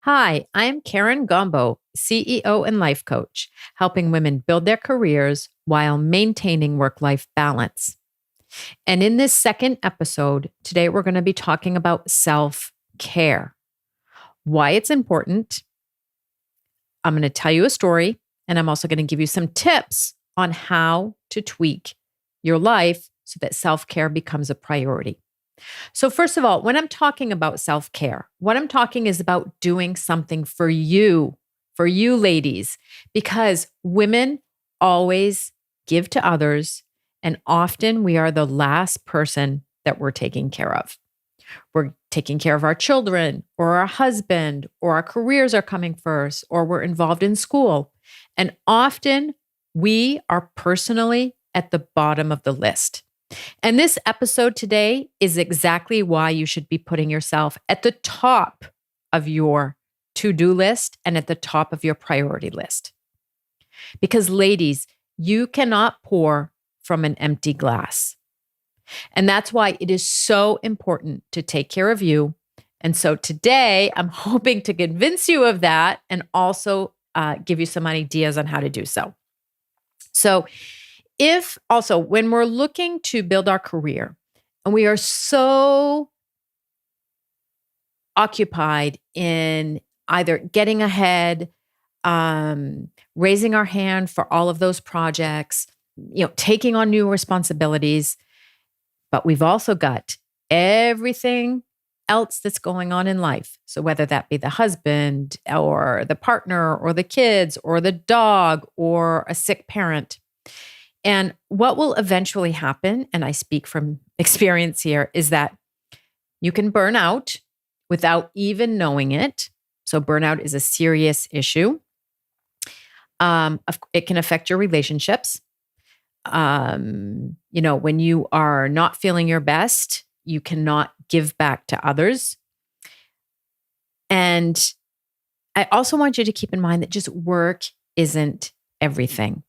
Hi, I'm Karen Gombo, CEO and life coach, helping women build their careers while maintaining work life balance. And in this second episode, today we're going to be talking about self care, why it's important. I'm going to tell you a story, and I'm also going to give you some tips on how to tweak your life so that self care becomes a priority. So, first of all, when I'm talking about self care, what I'm talking is about doing something for you ladies, because women always give to others, and often we are the last person that we're taking care of. We're taking care of our children or our husband, or our careers are coming first, or we're involved in school. And often we are personally at the bottom of the list. And this episode today is exactly why you should be putting yourself at the top of your to-do list and at the top of your priority list. Because ladies, you cannot pour from an empty glass. And that's why it is so important to take care of you. And so today I'm hoping to convince you of that and also give you some ideas on how to do so. So if also when we're looking to build our career and we are so occupied in either getting ahead, raising our hand for all of those projects, taking on new responsibilities, but we've also got everything else that's going on in life. So whether that be the husband or the partner or the kids or the dog or a sick parent. And what will eventually happen, and I speak from experience here, is that you can burn out without even knowing it. So burnout is a serious issue. It can affect your relationships. When you are not feeling your best, you cannot give back to others. And I also want you to keep in mind that just work isn't everything.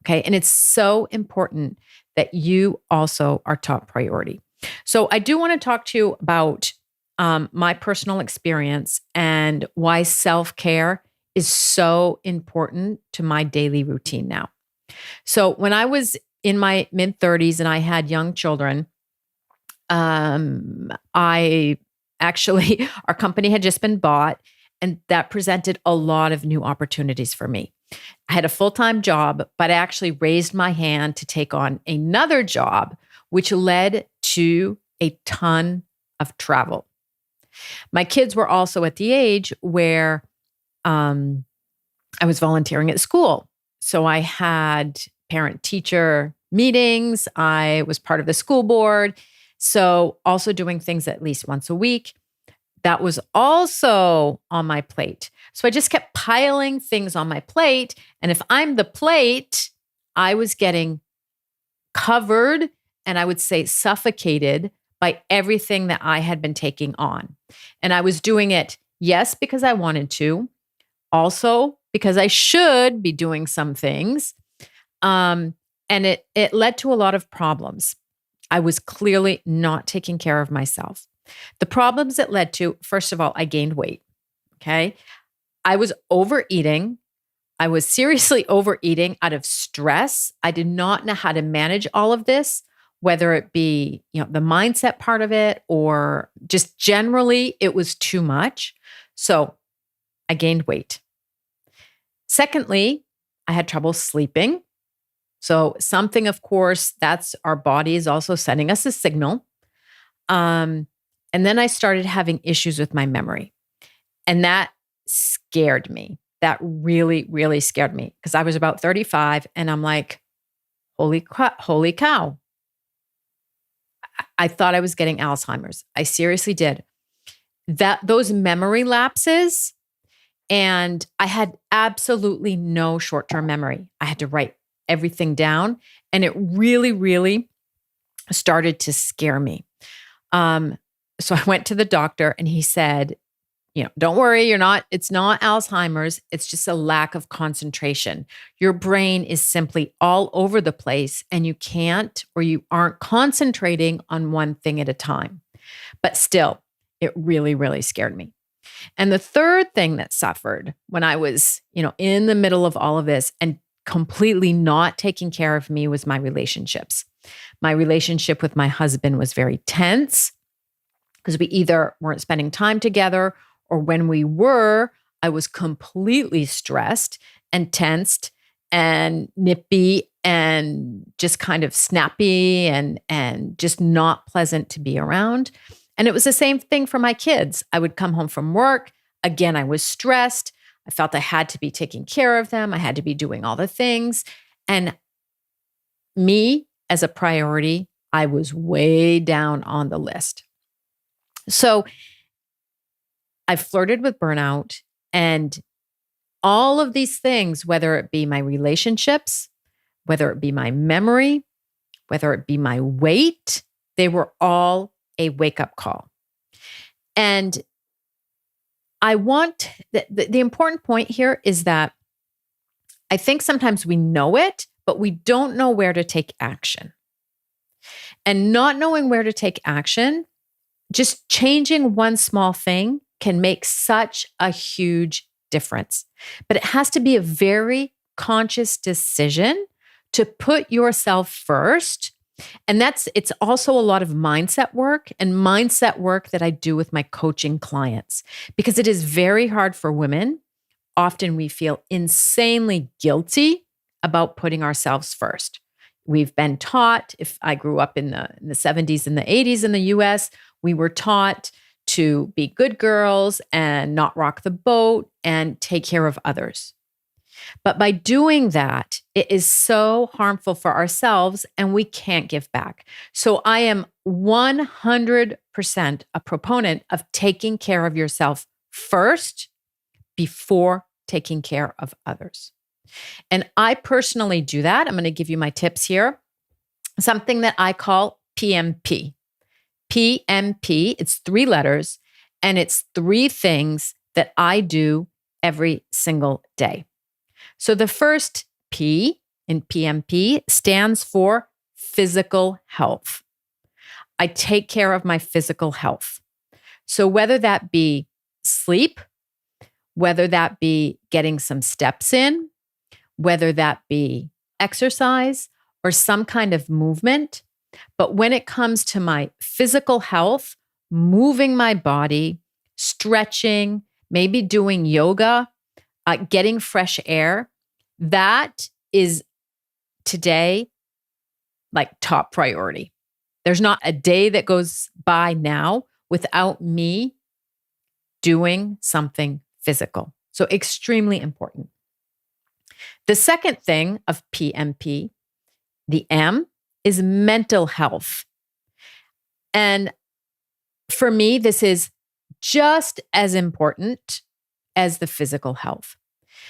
Okay. And it's so important that you also are top priority. So I do want to talk to you about my personal experience and why self-care is so important to my daily routine now. So when I was in my mid 30s and I had young children, I actually, our company had just been bought, and that presented a lot of new opportunities for me. I had a full-time job, but I actually raised my hand to take on another job, which led to a ton of travel. My kids were also at the age where I was volunteering at school. So I had parent-teacher meetings. I was part of the school board. So also doing things at least once a week. That was also on my plate. So I just kept piling things on my plate. And if I'm the plate, I was getting covered and I would say suffocated by everything that I had been taking on. And I was doing it, yes, because I wanted to, also because I should be doing some things. And it led to a lot of problems. I was clearly not taking care of myself. The problems it led to, first of all, I gained weight. Okay. I was overeating. I was seriously overeating out of stress. I did not know how to manage all of this, whether it be, the mindset part of it or just generally it was too much. So I gained weight. Secondly, I had trouble sleeping. So something, of course, that's our body is also sending us a signal. And then I started having issues with my memory. And that scared me. That really, really scared me because I was about 35 and I'm like, holy cow. I thought I was getting Alzheimer's. I seriously did. Those memory lapses, and I had absolutely no short-term memory. I had to write everything down, and it really, really started to scare me. So I went to the doctor and he said, don't worry, it's not Alzheimer's. It's just a lack of concentration. Your brain is simply all over the place and you can't, or you aren't concentrating on one thing at a time. But still, it really, really scared me. And the third thing that suffered when I was, in the middle of all of this and completely not taking care of me was my relationships. My relationship with my husband was very tense because we either weren't spending time together, or when we were, I was completely stressed and tensed and nippy and just kind of snappy and just not pleasant to be around. And it was the same thing for my kids. I would come home from work. Again, I was stressed. I felt I had to be taking care of them. I had to be doing all the things. And me as a priority, I was way down on the list. So I flirted with burnout, and all of these things, whether it be my relationships, whether it be my memory, whether it be my weight, they were all a wake-up call. And I want the important point here is that I think sometimes we know it, but we don't know where to take action. And not knowing where to take action, just changing one small thing can make such a huge difference. But it has to be a very conscious decision to put yourself first. And it's also a lot of mindset work that I do with my coaching clients, because it is very hard for women. Often we feel insanely guilty about putting ourselves first. We've been taught, if I grew up in the 70s and the 80s in the US, we were taught to be good girls and not rock the boat and take care of others. But by doing that, it is so harmful for ourselves and we can't give back. So I am 100% a proponent of taking care of yourself first before taking care of others. And I personally do that. I'm going to give you my tips here. Something that I call PMP. PMP, it's 3 letters, and it's 3 things that I do every single day. So the first P in PMP stands for physical health. I take care of my physical health. So whether that be sleep, whether that be getting some steps in, whether that be exercise or some kind of movement. But when it comes to my physical health, moving my body, stretching, maybe doing yoga, getting fresh air, that is today like top priority. There's not a day that goes by now without me doing something physical. So extremely important. The second thing of PMP, the M, is mental health. And for me, this is just as important as the physical health.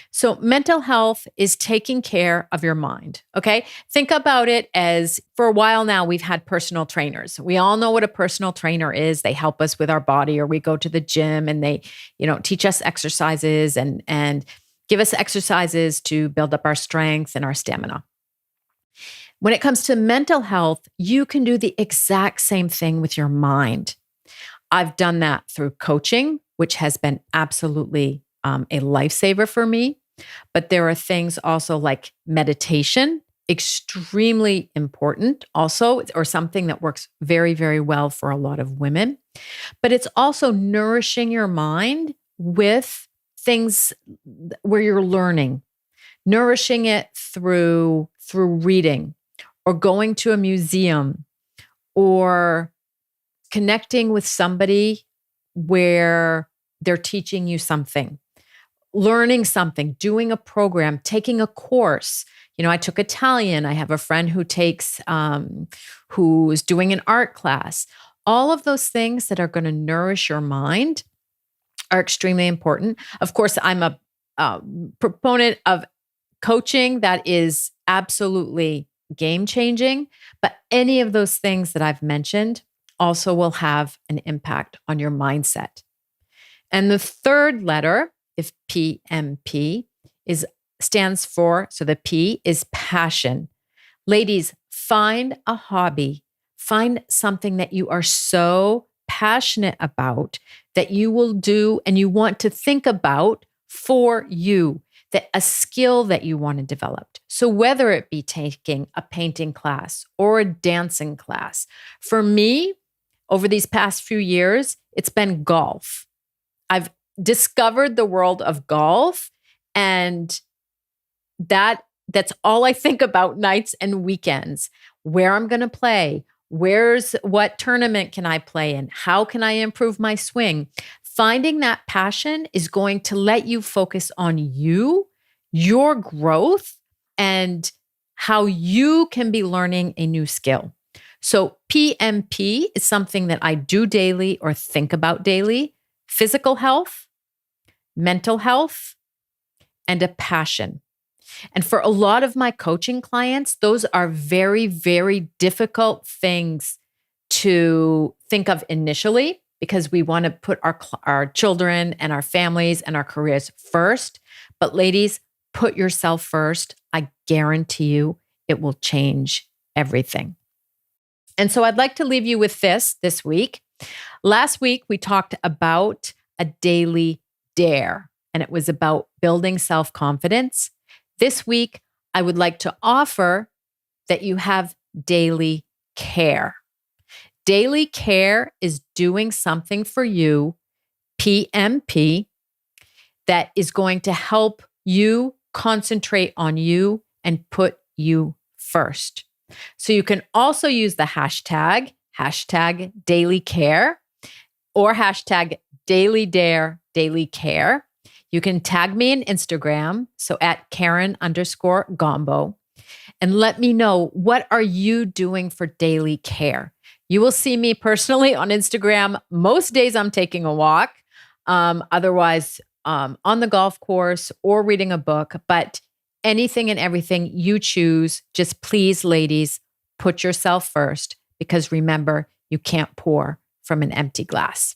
So mental health is taking care of your mind, okay? Think about it as, for a while now, we've had personal trainers. We all know what a personal trainer is. They help us with our body, or we go to the gym and they, teach us exercises and give us exercises to build up our strength and our stamina. When it comes to mental health, you can do the exact same thing with your mind. I've done that through coaching, which has been absolutely a lifesaver for me. But there are things also like meditation, extremely important also, or something that works very, very well for a lot of women. But it's also nourishing your mind with things where you're learning, nourishing it through reading, or going to a museum, or connecting with somebody where they're teaching you something, learning something, doing a program, taking a course. I took Italian. I have a friend who takes, who's doing an art class. All of those things that are going to nourish your mind are extremely important. Of course, I'm a proponent of coaching that is absolutely game-changing, but any of those things that I've mentioned also will have an impact on your mindset. And the third letter, if PMP, stands for, so the P is passion. Ladies, find a hobby. Find something that you are so passionate about that you will do and you want to think about for you, that a skill that you want to develop. So whether it be taking a painting class or a dancing class, for me, over these past few years, it's been golf. I've discovered the world of golf, and that's all I think about nights and weekends. Where I'm going to play, what tournament can I play in? How can I improve my swing? Finding that passion is going to let you focus on you, your growth, and how you can be learning a new skill. So PMP is something that I do daily or think about daily: physical health, mental health, and a passion. And for a lot of my coaching clients, those are very, very difficult things to think of initially, because we want to put our children and our families and our careers first. But ladies, put yourself first. I guarantee you it will change everything. And so I'd like to leave you with this week. Last week, we talked about a daily dare, and it was about building self-confidence. This week, I would like to offer that you have daily care. Daily care is doing something for you, PMP, that is going to help you concentrate on you and put you first. So you can also use the hashtag daily care, or hashtag daily dare daily care. You can tag me on Instagram, so at Karen_Gombo, and let me know, what are you doing for daily care? You will see me personally on Instagram. Most days I'm taking a walk, otherwise on the golf course or reading a book, but anything and everything you choose, just please, ladies, put yourself first, because remember, you can't pour from an empty glass.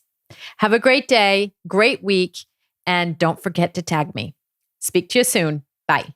Have a great day, great week, and don't forget to tag me. Speak to you soon. Bye.